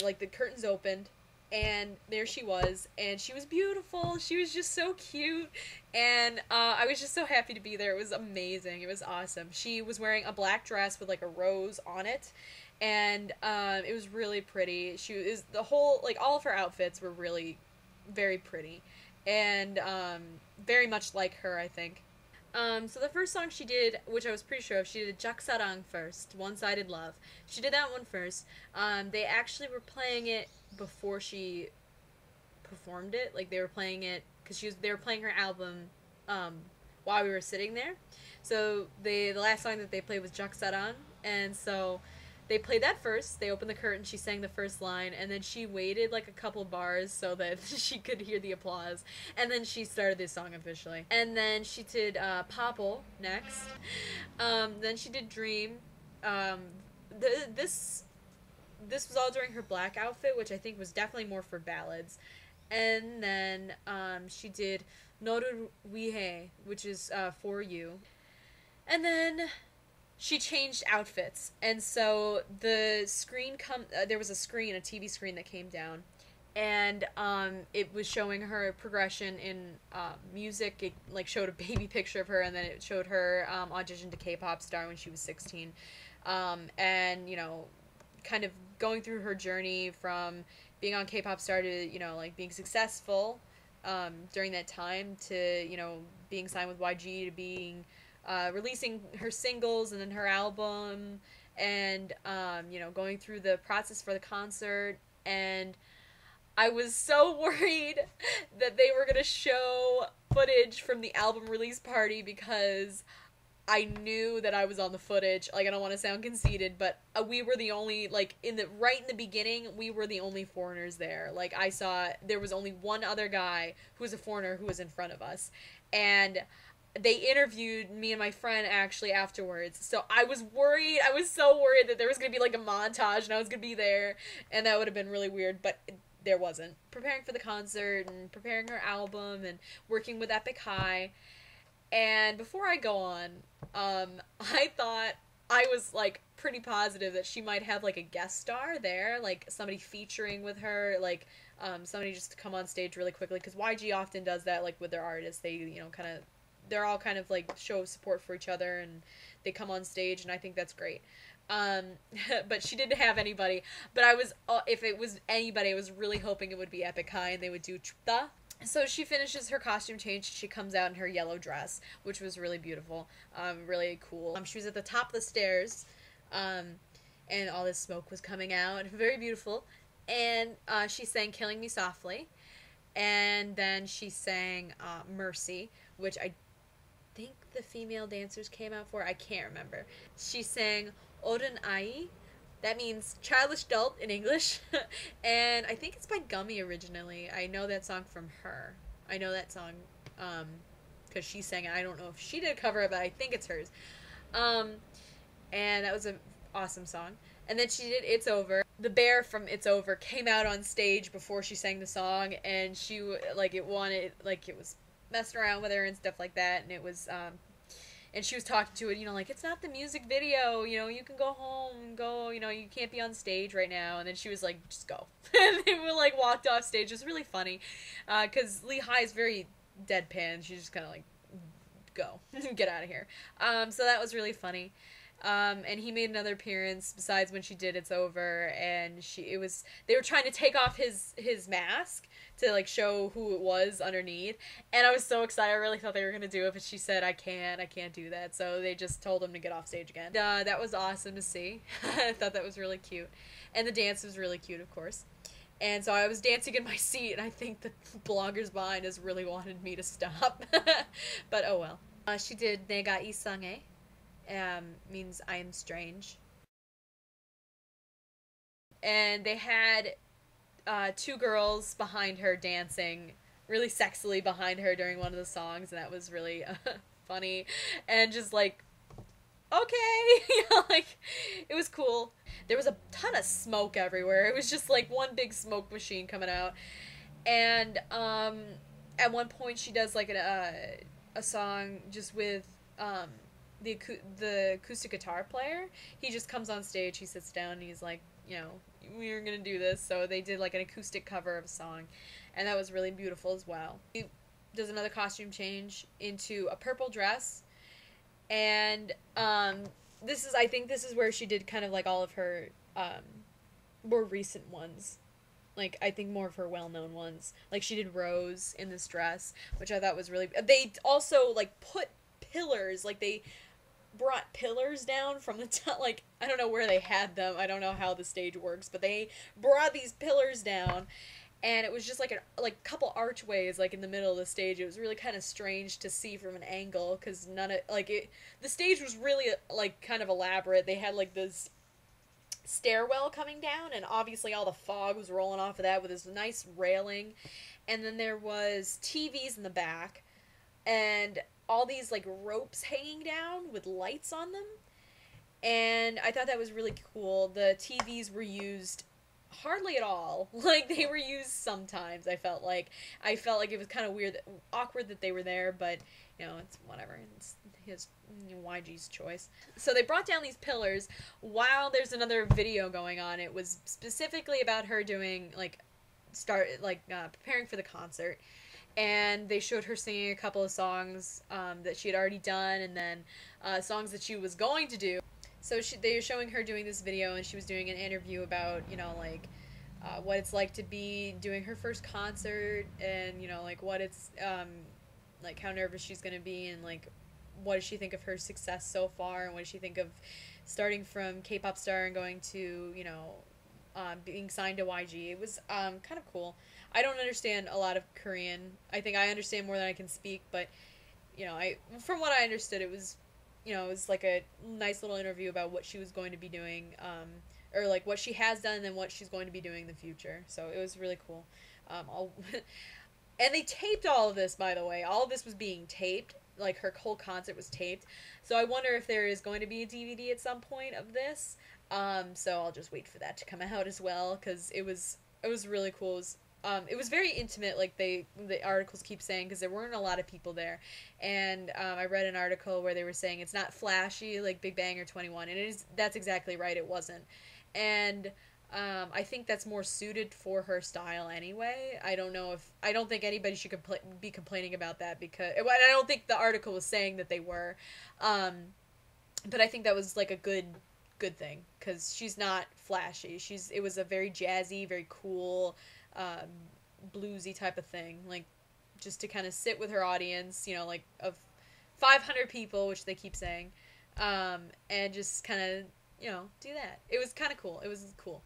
Like, the curtains opened, and there she was, and she was beautiful. She was just so cute, and I was just so happy to be there. It was amazing. It was awesome. She was wearing a black dress with like a rose on it, and it was really pretty. She is the whole, like, all of her outfits were really very pretty, and very much like her, I think. So the first song she did, which I was pretty sure of, she did Jaksarang first, One-Sided Love. She did that one first. They actually were playing it before she performed it. Like, they were playing it because they were playing her album um, while we were sitting there. So the last song that they played was Jaksarang, and so they played that first. They opened the curtain. She sang the first line, and then she waited like a couple bars so that she could hear the applause. And then she started this song officially. And then she did Popple next. Then she did Dream. Um, this was all during her black outfit, which I think was definitely more for ballads. And then she did Noru Wihe, which is For You. And then she changed outfits, and so there was a TV screen that came down, and it was showing her progression in music. It like showed a baby picture of her, and then it showed her audition to K-pop star when she was 16, and kind of going through her journey from being on K-pop star to like being successful during that time to being signed with YG to being releasing her singles and then her album, and going through the process for the concert. And I was so worried that they were going to show footage from the album release party because I knew that I was on the footage. Like, I don't want to sound conceited, but we were the only, like, right in the beginning, we were the only foreigners there. Like, I saw there was only one other guy who was a foreigner who was in front of us, and they interviewed me and my friend actually afterwards. So I was worried. I was so worried that there was going to be like a montage and I was going to be there, and that would have been really weird, but there wasn't. Preparing for the concert and preparing her album and working with Epic High. And before I go on, I thought, I was like pretty positive that she might have like a guest star there, like somebody featuring with her, like somebody just to come on stage really quickly, because YG often does that, like with their artists. They kind of, they're all kind of like show support for each other, and they come on stage, and I think that's great. But she didn't have anybody. But I was, if it was anybody, I was really hoping it would be Epic High and they would do Chupta. So she finishes her costume change. She comes out in her yellow dress, which was really beautiful, really cool. She was at the top of the stairs, and all this smoke was coming out. Very beautiful. And she sang "Killing Me Softly," and then she sang "Mercy," which I think the female dancers came out for. I can't remember. She sang "Oden Ai." That means childish adult in English. And I think it's by Gummy originally. I know that song from her. I know that song because she sang it. I don't know if she did a cover of it, but I think it's hers. And that was an awesome song. And then she did "It's Over." The bear from "It's Over" came out on stage before she sang the song, and she, like, it was messing around with her and stuff like that, and it was and she was talking to it, like, it's not the music video, you can go home, go, you can't be on stage right now. And then she was like, just go. And they were like, walked off stage. It was really funny, because Lee High is very deadpan. She just kind of like, go, get out of here. So that was really funny. And he made another appearance besides when she did "It's Over," and they were trying to take off his mask to like show who it was underneath, and I was so excited. I really thought they were gonna do it, but she said, I can't do that, so they just told him to get off stage again. That was awesome to see. I thought that was really cute, and the dance was really cute, of course. And so I was dancing in my seat, and I think the bloggers behind us really wanted me to stop. But oh well. She did "Nega Isange," means I am strange. And they had two girls behind her dancing really sexily behind her during one of the songs, and that was really funny. And just like, okay, like, it was cool. There was a ton of smoke everywhere. It was just like one big smoke machine coming out. And at one point she does like a song just with the acoustic guitar player. He just comes on stage, he sits down, and he's like, we were gonna do this, so they did like an acoustic cover of a song, and that was really beautiful as well. She does another costume change into a purple dress, and I think this is where she did kind of like all of her more recent ones. Like, I think more of her well-known ones. Like, she did Rose in this dress, which I thought was really... They also, like, put pillars, like, they brought pillars down from the top. Like, I don't know where they had them. I don't know how the stage works, but they brought these pillars down, and it was just like a couple archways, like, in the middle of the stage. It was really kind of strange to see from an angle, because the stage was really, like, kind of elaborate. They had, like, this stairwell coming down, and obviously all the fog was rolling off of that with this nice railing, and then there was TVs in the back, and all these like ropes hanging down with lights on them, and I thought that was really cool. The TVs were used hardly at all. Like, they were used sometimes. I felt like it was kind of awkward that they were there, but it's whatever. It's his YG's choice. So they brought down these pillars while there's another video going on. It was specifically about her doing preparing for the concert, and they showed her singing a couple of songs that she had already done, and then songs that she was going to do. So they were showing her doing this video, and she was doing an interview about, what it's like to be doing her first concert, and, what it's, how nervous she's going to be, and, what does she think of her success so far, and what does she think of starting from K-pop star and going to, being signed to YG. It was kind of cool. I don't understand a lot of Korean. I think I understand more than I can speak, but, from what I understood, it was like a nice little interview about what she was going to be doing, or like what she has done and what she's going to be doing in the future. So it was really cool. And they taped all of this, by the way. All of this was being taped. Like, her whole concert was taped. So I wonder if there is going to be a DVD at some point of this. So I'll just wait for that to come out as well, because it was really cool. It was very intimate, like the articles keep saying, because there weren't a lot of people there. And I read an article where they were saying it's not flashy like Big Bang or 21, and that's exactly right, it wasn't. And I think that's more suited for her style anyway. I don't think anybody should be complaining about that, because I don't think the article was saying that they were. But I think that was like a good thing, because she's not flashy. It was a very jazzy, very cool, bluesy type of thing, like, just to kind of sit with her audience, of 500 people, which they keep saying, and just kind of, do that. It was kind of cool. It was cool.